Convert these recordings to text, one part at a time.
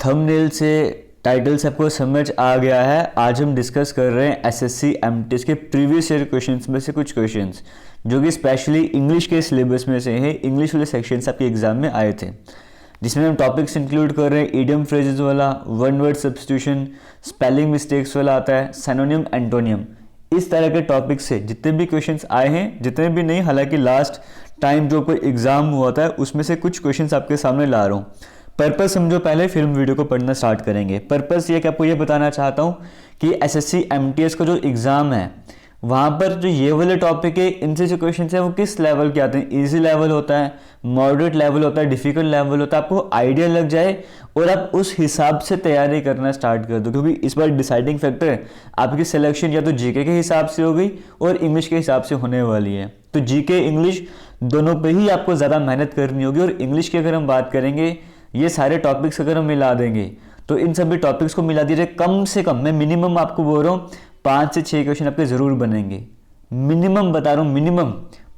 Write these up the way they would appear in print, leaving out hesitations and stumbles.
Thumbnail से title सबको समझ आ गया है। आज हम डिस्कस कर रहे हैं एसएससी एमटीएस के प्रीवियस ईयर क्वेश्चंस में से कुछ क्वेश्चंस जो कि स्पेशली इंग्लिश के सिलेबस में से है। इंग्लिश वाले सेक्शंस आपके एग्जाम में आए थे, जिसमें हम टॉपिक्स इंक्लूड कर रहे हैं इडियम फ्रेजेस वाला, one word substitution, spelling mistakes वाला आता है, सिनोनिम, एंटोनियम। इस तरह के टॉपिक से जितने भी क्वेश्चंस आए हैं, जितने भी नहीं, हालांकि लास्ट टाइम जो कोई एग्जाम हुआ था उसमें से कुछ क्वेश्चंस आपके सामने ला रहा हूँ। पर्पस समझो पहले, फिर हम वीडियो को पढ़ना स्टार्ट करेंगे। पर्पस ये कि आपको ये बताना चाहता हूँ कि एसएससी एमटीएस का जो एग्ज़ाम है वहाँ पर जो ये वाले टॉपिक है, इनसे जो क्वेश्चन है वो किस लेवल के आते हैं। इजी लेवल होता है, मॉडरेट लेवल होता है, डिफिकल्ट लेवल होता है। आपको आइडिया लग जाए और आप उस हिसाब से तैयारी करना स्टार्ट कर दो, क्योंकि इस बार डिसाइडिंग फैक्टर आपकी सिलेक्शन या तो जीके के हिसाब से हो गई और इंग्लिश के हिसाब से होने वाली है। तो जीके इंग्लिश दोनों पे ही आपको ज़्यादा मेहनत करनी होगी। और इंग्लिश की अगर हम बात करेंगे, ये सारे टॉपिक्स अगर हम मिला देंगे तो इन सभी टॉपिक्स को मिला दीजिए, कम से कम मैं मिनिमम आपको बोल रहा हूँ 5 से 6 क्वेश्चन आपके जरूर बनेंगे। मिनिमम बता रहा हूँ, मिनिमम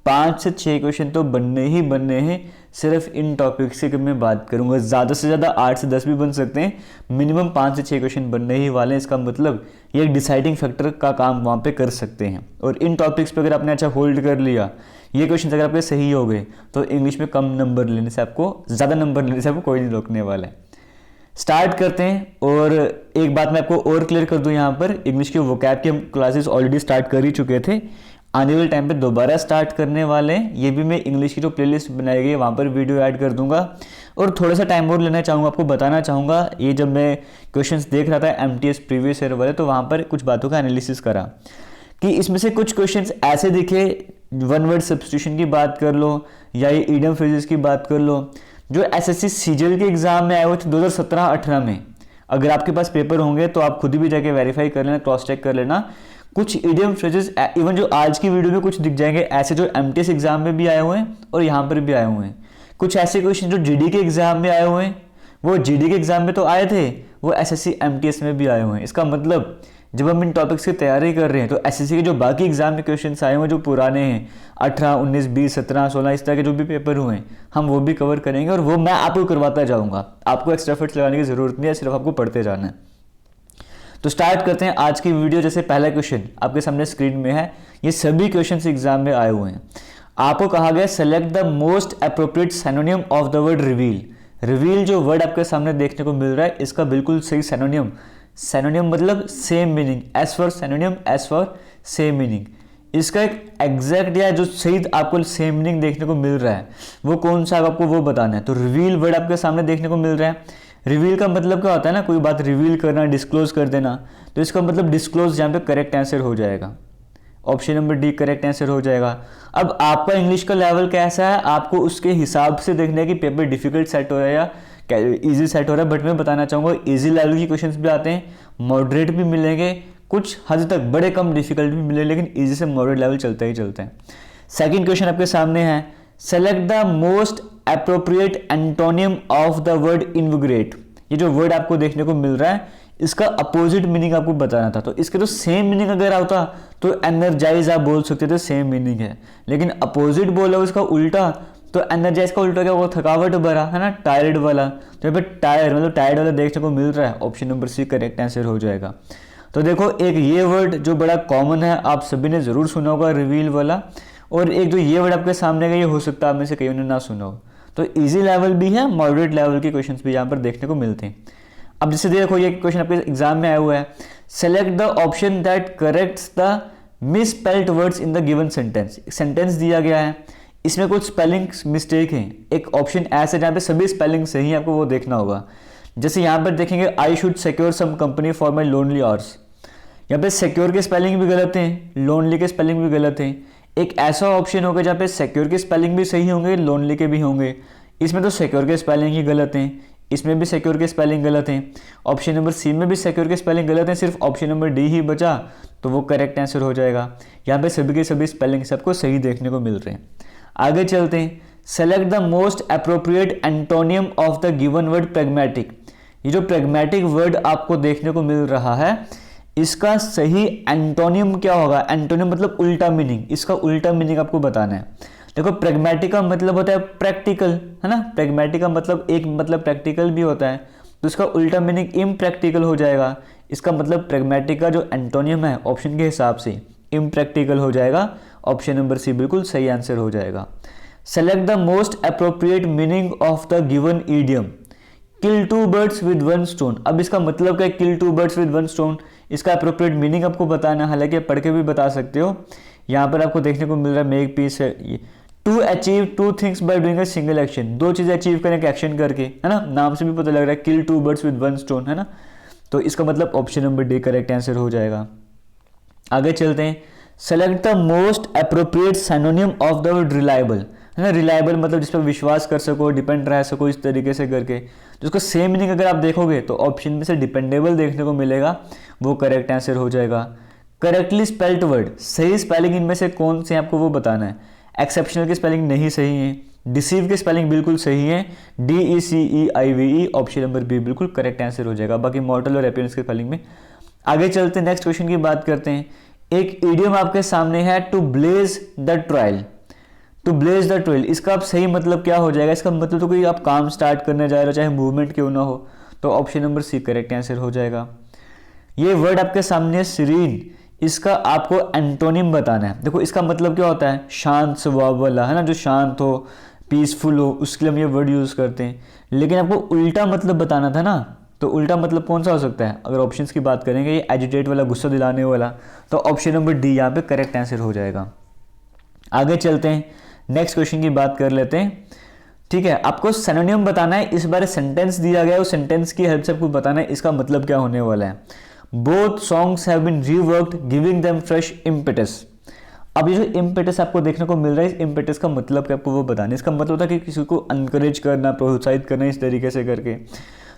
5 से 6 क्वेश्चन तो बनने ही बनने हैं। सिर्फ इन टॉपिक्स की मैं बात करूंगा, ज़्यादा से ज़्यादा 8 से 10 भी बन सकते हैं। मिनिमम 5 से 6 क्वेश्चन बनने ही वाले हैं। इसका मतलब ये एक डिसाइडिंग फैक्टर का काम वहाँ पे कर सकते हैं। और इन टॉपिक्स पे अगर आपने अच्छा होल्ड कर लिया, ये क्वेश्चन अगर आपके सही हो गए, तो इंग्लिश में कम नंबर लेने से आपको, ज़्यादा नंबर लेने से आपको कोई नहीं रोकने वाला है। स्टार्ट करते हैं। और एक बात मैं आपको और क्लियर कर दूं, यहाँ पर इंग्लिश के वोकैब की हम क्लासेस ऑलरेडी स्टार्ट कर ही चुके थे, आने वाले टाइम पे दोबारा स्टार्ट करने वाले हैं। ये भी मैं इंग्लिश की जो प्लेलिस्ट बनाई गई है वहाँ पर वीडियो ऐड कर दूंगा। और थोड़ा सा टाइम और लेना चाहूँगा, आपको बताना चाहूँगा। ये जब मैं क्वेश्चंस देख रहा था एमटीएस प्रीवियस ईयर वाले, तो वहाँ पर कुछ बातों का एनालिसिस करा कि इसमें से कुछ क्वेश्चंस ऐसे दिखे, वन वर्ड सब्स्टिट्यूशन की बात कर लो या ये इडियम फ्रेजेस की बात कर लो, जो एसएससी सीजीएल के एग्जाम में आए हुए थे 2017-18 में। अगर आपके पास पेपर होंगे तो आप खुद भी जाके वेरीफाई कर लेना, क्रॉस चेक कर लेना। कुछ इडियम फ्रेजेस इवन जो आज की वीडियो में कुछ दिख जाएंगे ऐसे, जो एमटीएस एग्जाम में भी आए हुए हैं और यहाँ पर भी आए हुए हैं। कुछ ऐसे क्वेश्चन जो जीडी के एग्जाम में आए हुए हैं, वो जीडी के एग्जाम में तो आए थे, वो एसएससी एमटीएस में भी आए हुए हैं। इसका मतलब जब हम इन टॉपिक्स की तैयारी कर रहे हैं तो एसएससी के जो बाकी एग्जाम में क्वेश्चंस आए हुए हैं, जो पुराने हैं 18, 19, 20, 17, 16, इस तरह के जो भी पेपर हुए हैं, हम वो भी कवर करेंगे। और वो मैं आपको करवाता जाऊंगा, आपको एक्स्ट्रा एफर्ट्स लगाने की जरूरत नहीं है, सिर्फ आपको पढ़ते जाना है। तो स्टार्ट करते हैं आज की वीडियो। जैसे पहला क्वेश्चन आपके सामने स्क्रीन में है, ये सभी क्वेश्चन एग्जाम में आए हुए हैं। आपको कहा गया select the most appropriate synonym of the word reveal. Reveal जो वर्ड आपके सामने देखने को मिल रहा है, इसका बिल्कुल सही सिनोनिम, सिनोनिम मतलब same meaning, as for synonym, as for same meaning. इसका एक एग्जैक्ट या जो सही आपको सेम मीनिंग देखने को मिल रहा है वो कौन सा, आपको वो बताना है। तो रिवील वर्ड आपके सामने देखने को मिल रहा है। रिवील का मतलब क्या होता है ना, कोई बात रिवील करना, डिस्क्लोज कर देना। तो इसका मतलब डिस्क्लोज यहाँ पे करेक्ट आंसर हो जाएगा। Option number D correct answer हो जाएगा। अब आपका इंग्लिश का लेवल कैसा है, आपको उसके हिसाब से देखना है कि पेपर डिफिकल्ट सेट हो रहा है या इजी सेट हो रहा है। बट मैं बताना चाहूँगा इजी लेवल के क्वेश्चंस भी आते हैं, मॉडरेट भी मिलेंगे, कुछ हद तक बड़े कम डिफिकल्ट भी मिले, लेकिन इजी से मॉडरेट लेवल चलता ही चलता है। सेकंड क्वेश्चन आपके सामने है, select the most appropriate antonym of the word invigorate. ये जो वर्ड आपको देखने को मिल रहा है, इसका अपोजिट मीनिंग आपको बताना था। तो इसके तो सेम मीनिंग अगर आता तो एनर्जाइज आप बोल सकते थे, सेम मीनिंग है। लेकिन अपोजिट बोला उसका उल्टा, तो एनर्जाइज का उल्टा क्या, वो थकावट भरा है ना, टायर्ड वाला। तो यहाँ पे टायर मतलब टायर्ड वाला देखने को मिल रहा है, option number C correct answer हो जाएगा। तो देखो, एक ये वर्ड जो बड़ा कॉमन है, आप सभी ने जरूर सुना होगा, रिवील वाला। और एक जो ये वर्ड आपके सामने का, ये हो सकता है आप में से कई ने ना सुना हो। तो इजी लेवल भी है, मॉडरेट लेवल के क्वेश्चन भी यहाँ पर देखने को मिलते हैं। अब जैसे देखो, ये क्वेश्चन आपके एग्जाम में आया हुआ है, select the option that corrects the misspelled words in the given sentence. Sentence दिया गया है, इसमें कुछ स्पेलिंग मिस्टेक है। एक ऑप्शन ऐसा जहाँ पे सभी स्पेलिंग सही है, आपको वो देखना होगा। जैसे यहाँ पर देखेंगे, I should secure some company for my lonely hours. यहाँ पे सिक्योर के स्पेलिंग भी गलत हैं, लोनली के स्पेलिंग भी गलत हैं। एक ऐसा ऑप्शन होगा जहाँ पे सिक्योर के स्पेलिंग भी सही होंगे, लोनली के भी होंगे। इसमें तो सिक्योर के स्पेलिंग ही गलत हैं, इसमें भी सिक्योर के स्पेलिंग गलत हैं। ऑप्शन नंबर सी में भी सिक्योर के स्पेलिंग गलत हैं, सिर्फ ऑप्शन नंबर डी ही बचा, तो वो करेक्ट आंसर हो जाएगा। यहाँ पे सभी के सभी स्पेलिंग सबको सही देखने को मिल रहे हैं। आगे चलते हैं, select the most appropriate antonym of the given word pragmatic. ये जो प्रेगमेटिक वर्ड आपको देखने को मिल रहा है, इसका सही एंटोनियम क्या होगा। एंटोनियम मतलब उल्टा मीनिंग, इसका उल्टा मीनिंग आपको बताना है। देखो, प्रेगमेटिक का मतलब होता है प्रैक्टिकल, है ना। प्रेगमेटिक का मतलब एक मतलब प्रैक्टिकल भी होता है, तो इसका उल्टा मीनिंग इम्प्रैक्टिकल हो जाएगा। इसका मतलब प्रैग्मेटिक का जो एंटोनियम है ऑप्शन के हिसाब से इम्प्रैक्टिकल हो जाएगा। ऑप्शन नंबर सी बिल्कुल सही आंसर हो जाएगा। Select the most appropriate meaning of the given idiom kill two birds with one stone. अब इसका मतलब क्या है kill two birds with one stone? इसका अप्रोप्रिएट मीनिंग आपको बताना, हालांकि आप पढ़ के भी बता सकते हो। यहाँ पर आपको देखने को मिल रहा है मेक पीस है, to achieve two things by doing a single action, दो चीजें अचीव करने के एक्शन करके, है ना। नाम से भी पता लग रहा है kill two birds with one stone, है ना। तो इसका मतलब option number D correct answer हो जाएगा। आगे चलते हैं। Select the most appropriate synonym of the word reliable, है ना। रिलायबल मतलब जिस पर विश्वास कर सको, डिपेंड रह सको, इस तरीके से करके। तो उसका सेम मीनिंग अगर आप देखोगे तो ऑप्शन में से डिपेंडेबल देखने को मिलेगा, वो करेक्ट आंसर हो जाएगा। करेक्टली स्पेल्ड वर्ड, सही स्पेलिंग इनमें से कौन से आपको वो बताना है। एक्सेप्शनल की स्पेलिंग नहीं सही है, डिसीव की स्पेलिंग बिल्कुल सही है, DECEIVE ऑप्शन नंबर बी बिल्कुल करेक्ट आंसर हो जाएगा। बाकी मॉर्टल और अपीयरेंस की स्पेलिंग में आगे चलते हैं, नेक्स्ट क्वेश्चन की बात करते हैं। एक इडियम आपके सामने है to blaze the trial, to blaze the trail, इसका आप सही मतलब क्या हो जाएगा? इसका मतलब तो कोई आप काम स्टार्ट करने जा रहे हो, चाहे मूवमेंट क्यों ना हो, तो option number C correct answer हो जाएगा। ये वर्ड आपके सामने है सीरीन, इसका आपको एंटोनिम बताना है। देखो इसका मतलब क्या होता है, शांत स्वभाव वाला, है ना, जो शांत हो, पीसफुल हो, उसके लिए हम ये वर्ड यूज करते हैं। लेकिन आपको उल्टा मतलब बताना था ना, तो उल्टा मतलब कौन सा हो सकता है? अगर ऑप्शंस की बात करेंगे, ये एजिटेट वाला, गुस्सा दिलाने वाला, तो ऑप्शन नंबर डी यहाँ पे करेक्ट आंसर हो जाएगा। आगे चलते हैं, नेक्स्ट क्वेश्चन की बात कर लेते हैं। ठीक है, आपको सिनोनिम बताना है। इस बार सेंटेंस दिया गया है, उस सेंटेंस की हेल्प से आपको बताना है इसका मतलब क्या होने वाला है। Both songs have been reworked giving them fresh impetus. अब ये जो इम्पेटस आपको देखने को मिल रहा है, इस इम्पेटस का मतलब क्या आपको वो बताना है। इसका मतलब होता है कि किसी को एनकरेज करना, प्रोत्साहित करना, इस तरीके से करके।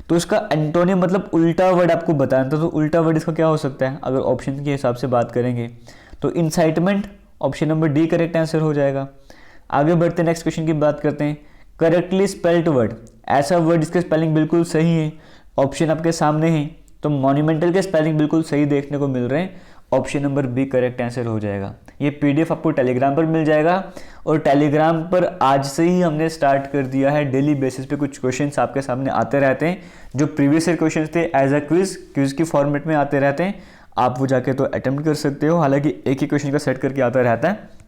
तो इसका एंटोनिम मतलब उल्टा वर्ड आपको बताना था, तो उल्टा वर्ड इसका क्या हो सकता है? अगर ऑप्शन के हिसाब से बात करेंगे तो incitement, option number D correct answer हो जाएगा। आगे बढ़ते नेक्स्ट क्वेश्चन की बात करते हैं। करेक्टली स्पेल्ड वर्ड, ऐसा वर्ड इसके स्पेलिंग बिल्कुल सही है, ऑप्शन आपके सामने है। तो मॉन्यूमेंटल के स्पेलिंग बिल्कुल सही देखने को मिल रहे हैं, option number B correct answer हो जाएगा। ये पीडीएफ आपको टेलीग्राम पर मिल जाएगा, और टेलीग्राम पर आज से ही हमने स्टार्ट कर दिया है, डेली बेसिस पे कुछ क्वेश्चंस आपके सामने आते रहते हैं। जो प्रीवियस ईयर क्वेश्चंस थे एज अ क्विज की फॉर्मेट में आते रहते हैं, आप वो जाके तो अटेम्प्ट कर सकते हो। हालांकि एक ही क्वेश्चन का सेट करके आता रहता है।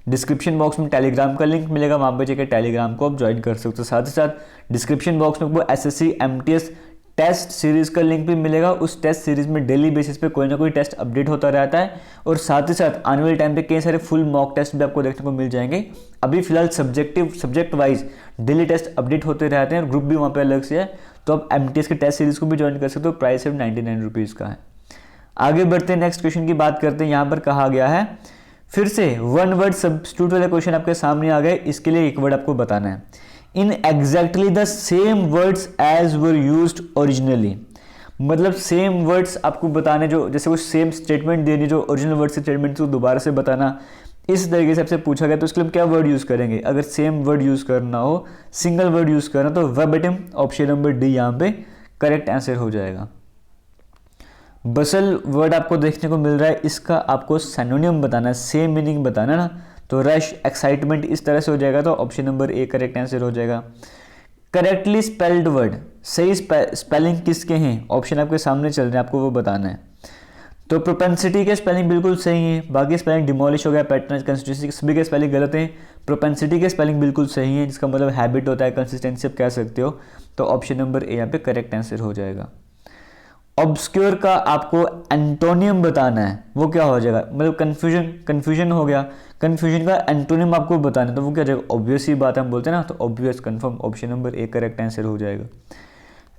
डिस्क्रिप्शन बॉक्स में टेलीग्राम का लिंक मिलेगा, वहाँ पे जाकर टेलीग्राम को आप ज्वाइन कर सकते हो। साथ ही साथ डिस्क्रिप्शन बॉक्स में आपको SSC MTS टेस्ट सीरीज का लिंक भी मिलेगा। उस टेस्ट सीरीज में डेली बेसिस पे कोई ना कोई टेस्ट अपडेट होता रहता है, और साथ ही साथ आने वाले टाइम पे कई सारे फुल मॉक टेस्ट भी आपको देखने को मिल जाएंगे। अभी फिलहाल subject wise daily test update होते रहते हैं, और ग्रुप भी वहाँ पे अलग से है, तो आप MTS के टेस्ट सीरीज को भी ज्वाइन कर सकते हो। प्राइस सिर्फ 99 रुपीज़ का है। आगे बढ़ते हैं, नेक्स्ट क्वेश्चन की बात करते हैं। यहाँ पर कहा गया है, फिर से वन वर्ड सब्स्टिट्यूट वाले क्वेश्चन आपके सामने आ गए। इसके लिए एक वर्ड आपको बताना है। In exactly the same words as were used originally, मतलब सेम वर्ड्स आपको बताने, जो जैसे कुछ सेम स्टेटमेंट देनी, जो ओरिजिनल वर्ड से स्टेटमेंट को दोबारा से बताना, इस तरीके से आपसे पूछा गया। तो उसके लिए हम क्या वर्ड यूज करेंगे? अगर सेम वर्ड यूज करना हो, सिंगल वर्ड यूज करना, तो वर्बेटिम, ऑप्शन नंबर डी यहाँ पे करेक्ट आंसर हो जाएगा। बसल वर्ड आपको देखने को मिल रहा है, इसका आपको सिनोनिम बताना है, सेम मीनिंग बताना ना, तो रश, एक्साइटमेंट, इस तरह से हो जाएगा, तो option number A correct answer हो जाएगा। करेक्टली स्पेल्ड वर्ड, सही स्पेलिंग किसके हैं? ऑप्शन आपके सामने चल रहे हैं, आपको वो बताना है। तो प्रोपेंसिटी के स्पेलिंग बिल्कुल सही है, बाकी स्पेलिंग डिमोलिश हो गया, पैटर्न, कंसिस्टेंसी, सभी के स्पेलिंग गलत हैं। प्रोपेंसिटी के स्पेलिंग बिल्कुल सही है, जिसका मतलब हैबिट होता है, कंसिस्टेंसी आप कह सकते हो, तो ऑप्शन नंबर ए यहाँ पे करेक्ट आंसर हो जाएगा। ऑब्सक्योर का आपको एंटोनियम बताना है, वो क्या हो जाएगा? मतलब कंफ्यूजन हो गया, कंफ्यूजन का एंटोनिम आपको बताना है, तो वो क्या हो जाएगा? ऑब्वियस ही बात हम बोलते हैं ना, तो obvious, confirm, option number A correct answer हो जाएगा।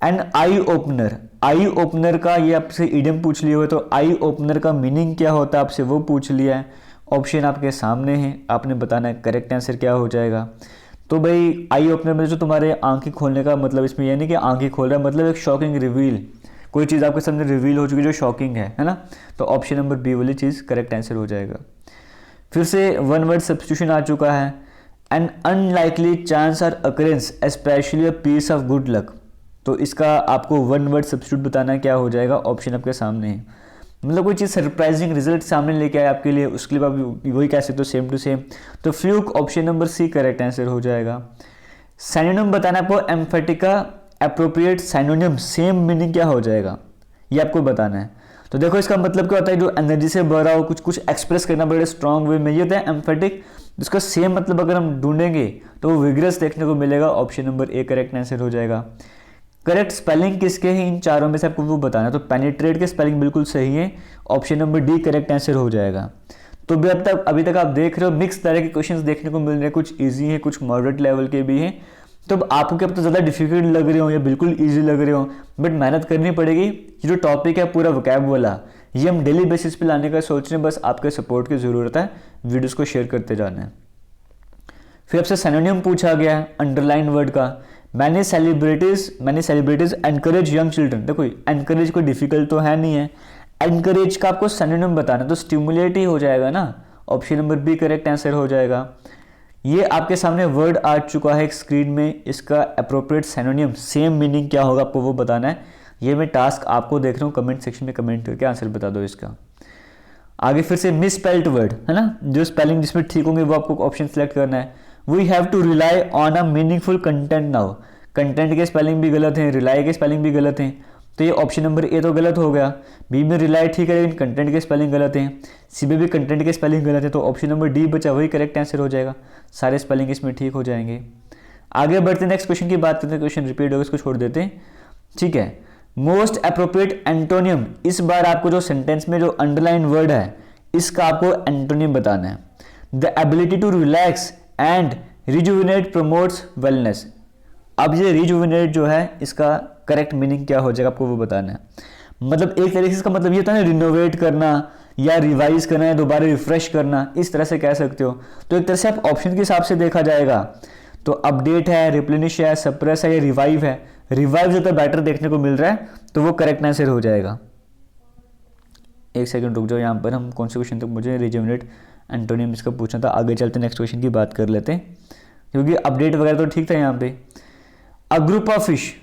एंड आई ओपनर का ये आपसे इडियम पूछ लिया हुआ, तो आई ओपनर का मीनिंग क्या होता है आपसे वो पूछ लिया है। ऑप्शन आपके सामने है, आपने बताना है करेक्ट आंसर क्या हो जाएगा। तो भाई आई ओपनर में जो तुम्हारे आंखें खोलने का मतलब, इसमें यह नहीं कि आंखें खोल रहा है, मतलब एक शॉकिंग रिवील, कोई चीज़ आपके सामने रिवील हो चुकी जो शॉकिंग है ना, तो ऑप्शन नंबर बी वाली चीज़ करेक्ट आंसर हो जाएगा। फिर से वन वर्ड सब्स्टिट्यूशन आ चुका है। एन अनलाइकली चांस और occurrence especially a piece of good luck, तो इसका आपको वन वर्ड सब्स्टिट्यूट बताना क्या हो जाएगा? ऑप्शन आपके सामने है, मतलब कोई चीज़ सरप्राइजिंग रिजल्ट सामने लेके आए आपके लिए, उसके लिए आप वही कह सकते हो, सेम टू सेम, तो fluke, option number C correct answer हो जाएगा। सिनोनिम बताना आपको एम्फेटिका एप्रोप्रिएट साइनोनिम सेम मीनिंग क्या हो जाएगा, ये आपको बताना है। तो देखो इसका मतलब क्या होता है, जो एनर्जी से भरा हो, कुछ कुछ एक्सप्रेस करना बड़े स्ट्रॉन्ग वे में, ये होता है एम्फेटिक। इसका सेम मतलब अगर हम ढूंढेंगे तो वो विग्रस देखने को मिलेगा। Option number A correct answer हो जाएगा। करेक्ट स्पेलिंग किसके हैं इन चारों में से आपको वो बताना है। तो पेनिट्रेट के स्पेलिंग बिल्कुल सही है, option number D correct answer हो जाएगा। तो अभी तक आप देख रहे हो मिक्स तरह के क्वेश्चंस देखने को मिल रहे हैं, कुछ इजी हैं, कुछ मॉडरेट लेवल के भी हैं। तो अब आपको क्या पता ज़्यादा डिफिकल्ट लग रहे हो या बिल्कुल इजी लग रहे हो, बट मेहनत करनी पड़ेगी। ये जो टॉपिक है पूरा वोकैब वाला, ये हम डेली बेसिस पे लाने का सोच रहे हैं, बस आपके सपोर्ट की ज़रूरत है, वीडियोस को शेयर करते जाना है। फिर आपसे सिनोनिम पूछा गया है अंडरलाइन वर्ड का। Many celebrities encourage young children. देखो एनकरेज कोई डिफिकल्ट तो है नहीं है, एनकरेज का आपको सिनोनिम बताना, तो स्टिमुलेट ही हो जाएगा ना। Option number B correct answer हो जाएगा। ये आपके सामने वर्ड आ चुका है स्क्रीन में, इसका अप्रोप्रिएट सिनोनिम सेम मीनिंग क्या होगा आपको वो बताना है। ये मैं टास्क आपको देख रहा हूँ, कमेंट सेक्शन में कमेंट करके आंसर बता दो इसका। आगे फिर से मिसस्पेल्ड वर्ड है ना, जो स्पेलिंग जिसमें ठीक होंगे वो आपको ऑप्शन सेलेक्ट करना है। We have to rely on a meaningful content now. Content के स्पेलिंग भी गलत हैं, रिलाई के स्पेलिंग भी गलत हैं, तो ये ऑप्शन नंबर ए तो गलत हो गया। बी में रिलाई ठीक है लेकिन कंटेंट के स्पेलिंग गलत हैं। सी में भी कंटेंट के स्पेलिंग गलत है, तो ऑप्शन नंबर डी बचा वही करेक्ट आंसर हो जाएगा। सारे स्पेलिंग इसमें ठीक हो जाएंगे। आगे बढ़ते हैं, नेक्स्ट क्वेश्चन की बात करते हैं। क्वेश्चन रिपीट होगा, इसको छोड़ देते हैं, ठीक है। मोस्ट अप्रोप्रिएट एंटोनियम, इस बार आपको जो सेंटेंस में जो अंडरलाइन वर्ड है इसका आपको एंटोनियम बताना है। The ability to relax and rejuvenate promotes wellness. अब ये रिजुविनेट जो है इसका करेक्ट मीनिंग क्या हो जाएगा आपको वो बताना है। मतलब एक तरीके से इसका मतलब ये होता है ना, रिनोवेट करना या रिवाइज करना या दोबारा रिफ्रेश करना, इस तरह से कह सकते हो। तो एक तरह से आप ऑप्शन के हिसाब से देखा जाएगा तो अपडेट है, रिप्लेनिश है, सप्रेस है या रिवाइव है। रिवाइव जो तो बेटर देखने को मिल रहा है, तो वो करेक्ट आंसर हो जाएगा। एक सेकंड रुक जाओ, यहाँ पर हम कौन से क्वेश्चन तक मुझे रिजुविनेट एंटोनियम इसका पूछना था। आगे चलते नेक्स्ट क्वेश्चन की बात कर लेते हैं, क्योंकि अपडेट वगैरह तो ठीक था यहाँ पे। A group of fish,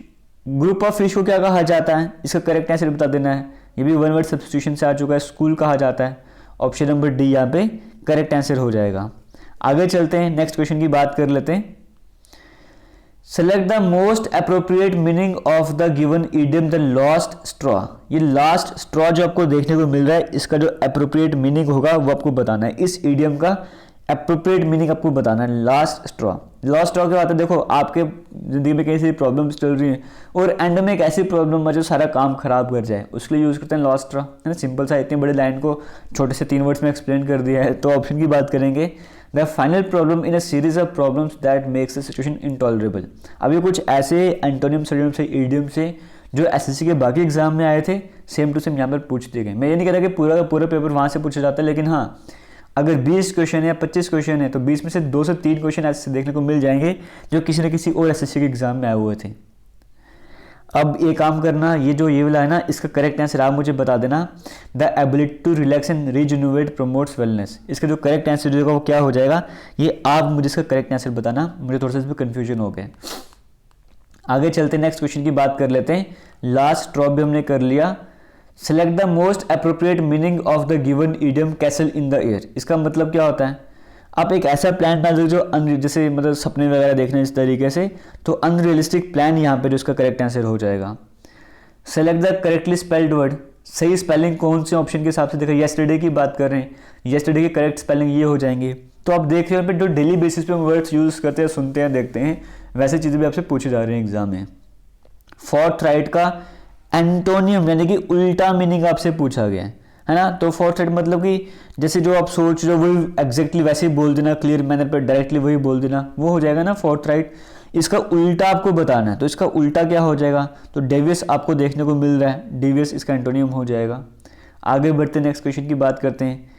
group of fish को क्या कहा जाता है, इसका करेक्ट आंसर बता देना है। ये भी वन वर्ड सब्स्टिट्यूशन से आ चुका है, स्कूल कहा जाता है। ऑप्शन नंबर डी यहाँ पे करेक्ट आंसर हो जाएगा। आगे चलते हैं, नेक्स्ट क्वेश्चन की बात कर लेते हैं। Select the most appropriate meaning of the given idiom the last straw. ये लास्ट स्ट्रॉ जो आपको देखने को मिल रहा है, इसका जो अप्रोप्रिएट मीनिंग होगा वो आपको बताना है। इस इडियम का अप्रोप्रिएट मीनिंग आपको बताना है, लास्ट स्ट्रॉ। लास्ट स्ट्रॉ क्या बात है, देखो आपके ज़िंदगी में कई सारी प्रॉब्लम्स चल रही हैं और एंड में एक ऐसी प्रॉब्लम है जो सारा काम खराब कर जाए, उसके लिए यूज़ करते हैं लास्ट स्ट्रॉ, है ना। सिंपल सा इतनी बड़ी लाइन को छोटे से 3 वर्ड्स में एक्सप्लेन कर दिया है। तो ऑप्शन की बात करेंगे, the final problem in a series of problems that makes the situation intolerable. अब ये कुछ ऐसे एंटोनियम सिनोनिम से ईडियम से जो एसएससी के बाकी एग्जाम में आए थे, सेम टू सेम यहाँ पर पूछ दिए गए। मैं ये नहीं कह रहा कि पूरा का पूरा पेपर वहाँ से पूछा जाता है, लेकिन हाँ अगर 20 क्वेश्चन है या 25 क्वेश्चन है तो 20 में से 2 से 3 क्वेश्चन ऐसे देखने को मिल जाएंगे जो किसी न किसी और एसएससी के एग्जाम में आए हुए थे। अब ये काम करना, ये वाला है ना, इसका करेक्ट आंसर आप मुझे बता देना। The ability to relax and rejuvenate promotes wellness, इसका जो करेक्ट आंसर जो होगा वो क्या हो जाएगा, ये आप मुझे इसका करेक्ट आंसर बताना। मुझे थोड़ा सा इसमें कन्फ्यूजन हो गया। आगे चलते नेक्स्ट क्वेश्चन की बात कर लेते हैं। लास्ट ड्रॉप भी हमने कर लिया। Select the most appropriate meaning of the given idiom castle in the air. इसका मतलब क्या होता है, आप एक ऐसा प्लान बना दो जो जैसे मतलब सपने वगैरह देखने इस तरीके से, तो अनरियलिस्टिक प्लान यहाँ पे जो इसका करेक्ट आंसर हो जाएगा। Select the correctly spelled word, सही स्पेलिंग कौन से ऑप्शन के हिसाब से देखा, येस्टरडे की बात कर रहे हैं, येस्टरडे की करेक्ट स्पेलिंग ये हो जाएंगे। तो आप देख रहे हो जो डेली बेसिस पे हम वर्ड्स यूज़ करते हैं, सुनते हैं, देखते हैं, वैसे चीज़ें भी आपसे पूछी जा रही हैं एग्जाम में। फोर्थराइट का एंटोनियम यानी कि उल्टा मीनिंग आपसे पूछा गया है ना। तो फोर्थराइट मतलब कि जैसे जो आप सोच रहे हो वही एग्जैक्टली वैसे ही बोल देना, क्लियर मैनर पर डायरेक्टली वही बोल देना, वो हो जाएगा ना फोर्थराइट। इसका उल्टा आपको बताना है, तो इसका उल्टा क्या हो जाएगा, तो डेवियस आपको देखने को मिल रहा है, डेवियस इसका एंटोनियम हो जाएगा। आगे बढ़ते नेक्स्ट क्वेश्चन की बात करते हैं।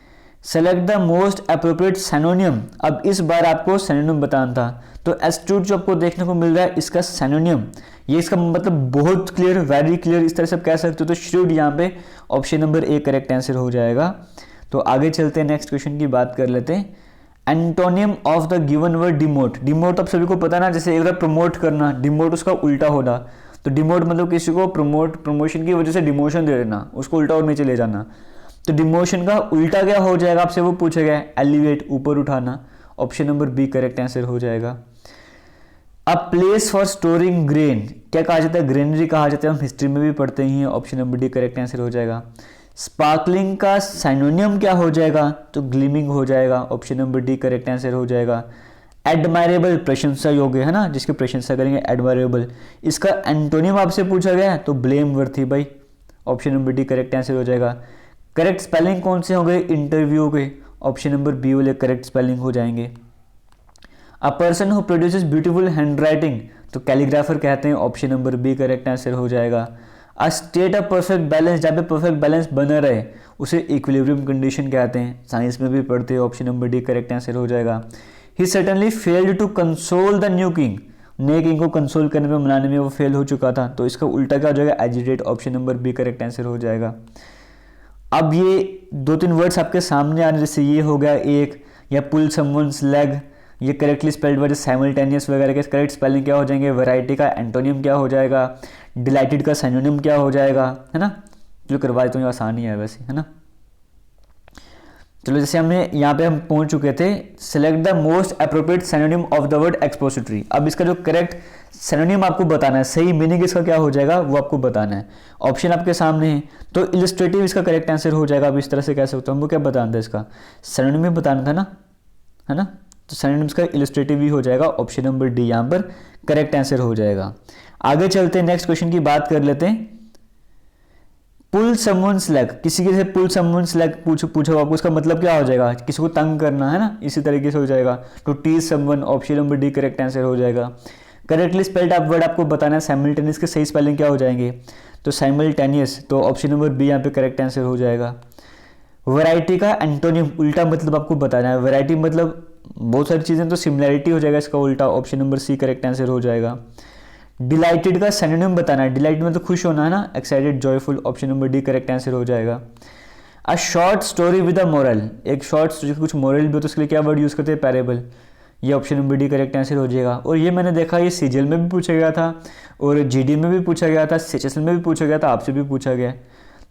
Select the most appropriate सिनोनियम। अब इस बार आपको सिनोनिम बताना था, तो एस्ट्यूट जो आपको देखने को मिल रहा है इसका सिनोनिम, ये इसका मतलब बहुत क्लियर, वेरी क्लियर, इस तरह से आप कह सकते हो। तो श्रूड यहाँ पे option number A correct answer हो जाएगा। तो आगे चलते हैं नेक्स्ट क्वेश्चन की बात कर लेते हैं। Antonym of the given word demote. Demote आप सभी को पता ना, जैसे एक बार प्रमोट करना, डिमोट उसका उल्टा होना। तो डिमोट मतलब किसी को प्रमोशन की वजह से डिमोशन दे देना, उसको उल्टा और नीचे ले जाना। तो डिमोशन का उल्टा क्या हो जाएगा आपसे वो पूछा गया, एलिवेट, ऊपर उठाना। Option number B correct answer हो जाएगा। A place for storing grain क्या कहा जाता है, ग्रेनरी कहा जाता है, हम हिस्ट्री में भी पढ़ते ही हैं, option number D correct answer हो जाएगा। स्पार्कलिंग का साइनोनियम क्या हो जाएगा, तो ग्लिमिंग हो जाएगा, option number D correct answer हो जाएगा। एडमायरेबल प्रशंसा योग्य है ना, जिसकी प्रशंसा करेंगे एडमायरेबल, इसका एंटोनियम आपसे पूछा गया है तो ब्लेम वर्थी भाई, option number D correct answer हो जाएगा। करेक्ट स्पेलिंग कौन से होंगे इंटरव्यू के, ऑप्शन नंबर बी वाले करेक्ट स्पेलिंग हो जाएंगे। A person who produces beautiful handwriting तो कैलीग्राफर कहते हैं, option number B correct answer हो जाएगा। A state of perfect balance, जहाँ पे परफेक्ट बैलेंस बना रहे उसे इक्विलिब्रियम कंडीशन कहते हैं, साइंस में भी पढ़ते हैं, option number D correct answer हो जाएगा। He certainly failed to console the new king, नए किंग को कंसोल करने में, मनाने में वो फेल हो चुका था, तो इसका उल्टा क्या हो जाएगा, agitate, option number B correct answer हो जाएगा। अब ये 2-3 वर्ड्स आपके सामने आने, जैसे ये हो गया एक, या पुल समवन्स लेग, ये करेक्टली स्पेल्ड वर्ड, साइमल्टेनियस वगैरह के करेक्ट स्पेलिंग क्या हो जाएंगे, वैरायटी का एंटोनियम क्या हो जाएगा, डिलाइटेड का साइनोनियम क्या हो जाएगा, है ना। जो करवा देता हूँ, ये आसान ही है वैसे, है ना। चलो जैसे हमने यहाँ पे हम पहुंच चुके थे, select the most appropriate synonym of the word expository. अब इसका जो करेक्ट सिनोनिम आपको बताना है, सही मीनिंग इसका क्या हो जाएगा वो आपको बताना है। ऑप्शन आपके सामने है, तो इलस्ट्रेटिव इसका करेक्ट आंसर हो जाएगा। अब इस तरह से कह सकते हो, हमको क्या बताना था, इसका सिनोनिम ही बताना था ना, है ना। तो सिनोनिम्स का इलस्ट्रेटिव ही हो जाएगा, ऑप्शन नंबर डी यहाँ पर करेक्ट आंसर हो जाएगा। आगे चलते हैं, नेक्स्ट क्वेश्चन की बात कर लेते हैं। पुल समवन्स लेग, किसी के से पुल समवन्स लेग पूछो आपको, उसका मतलब क्या हो जाएगा, किसी को तंग करना, है ना, इसी तरीके से हो जाएगा। तो tease someone, option number D correct answer हो जाएगा। करेक्टली स्पेल्ड आप वर्ड आपको बताना है, साइमल्टेनियस के सही स्पेलिंग क्या हो जाएंगे, तो साइमल्टेनियस, तो ऑप्शन नंबर बी यहाँ पे करेक्ट आंसर हो जाएगा। वैरायटी का एंटोनियम, उल्टा मतलब आपको बताना है, वैरायटी मतलब बहुत सारी चीज़ें, तो सिमिलैरिटी हो जाएगा इसका उल्टा, option number C correct answer हो जाएगा। डिलाइटेड का सिनोनिम बताना है, डिलाइट मतलब खुश होना है ना, excited, joyful, option number D correct answer हो जाएगा। A short story with a moral, एक शॉर्ट स्टोरी कुछ मोरल भी हो तो उसके लिए क्या वर्ड यूज़ करते हैं, पैरेबल, ये option number D correct answer हो जाएगा। और ये मैंने देखा, ये सीजीएल में भी पूछा गया था, और जीडी में भी पूछा गया था, सीएचएसएल में भी पूछा गया था, आपसे भी पूछा गया,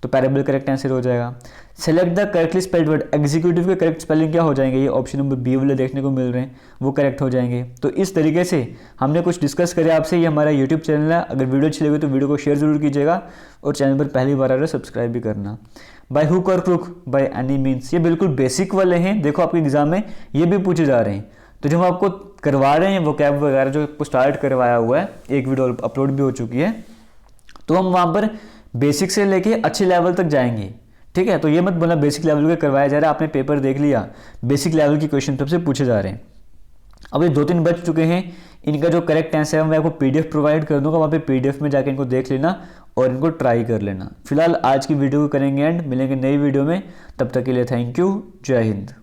तो पैरेबल करेक्ट आंसर हो जाएगा। Select the correctly spelled word, executive के करेक्ट स्पेलिंग क्या हो जाएंगे, ये ऑप्शन नंबर बी वाले देखने को मिल रहे हैं, वो करेक्ट हो जाएंगे। तो इस तरीके से हमने कुछ डिस्कस करे आपसे, ये हमारा यूट्यूब चैनल है, अगर वीडियो अच्छी लगे तो वीडियो को शेयर जरूर कीजिएगा, और चैनल पर पहली बार आ रहे सब्सक्राइब भी करना। बाय हुक और क्रुक, बाय एनी मीन्स, ये बिल्कुल बेसिक वाले हैं, देखो आपके एग्जाम में ये भी पूछे जा रहे हैं। तो जो हम आपको करवा रहे हैं वो कैब वगैरह जो आपको स्टार्ट करवाया हुआ है, एक वीडियो अपलोड भी हो चुकी है, तो हम वहाँ पर बेसिक से लेके अच्छे लेवल तक जाएंगे, ठीक है। तो ये मत बोलना बेसिक लेवल के करवाया जा रहा है, आपने पेपर देख लिया, बेसिक लेवल की क्वेश्चन सबसे पूछे जा रहे हैं। अब ये 2-3 बच चुके हैं, इनका जो करेक्ट आंसर है मैं आपको पीडीएफ प्रोवाइड कर दूंगा, वहाँ पे पीडीएफ में जाके इनको देख लेना और इनको ट्राई कर लेना। फिलहाल आज की वीडियो को करेंगे एंड, मिलेंगे नई वीडियो में, तब तक के लिए थैंक यू, जय हिंद।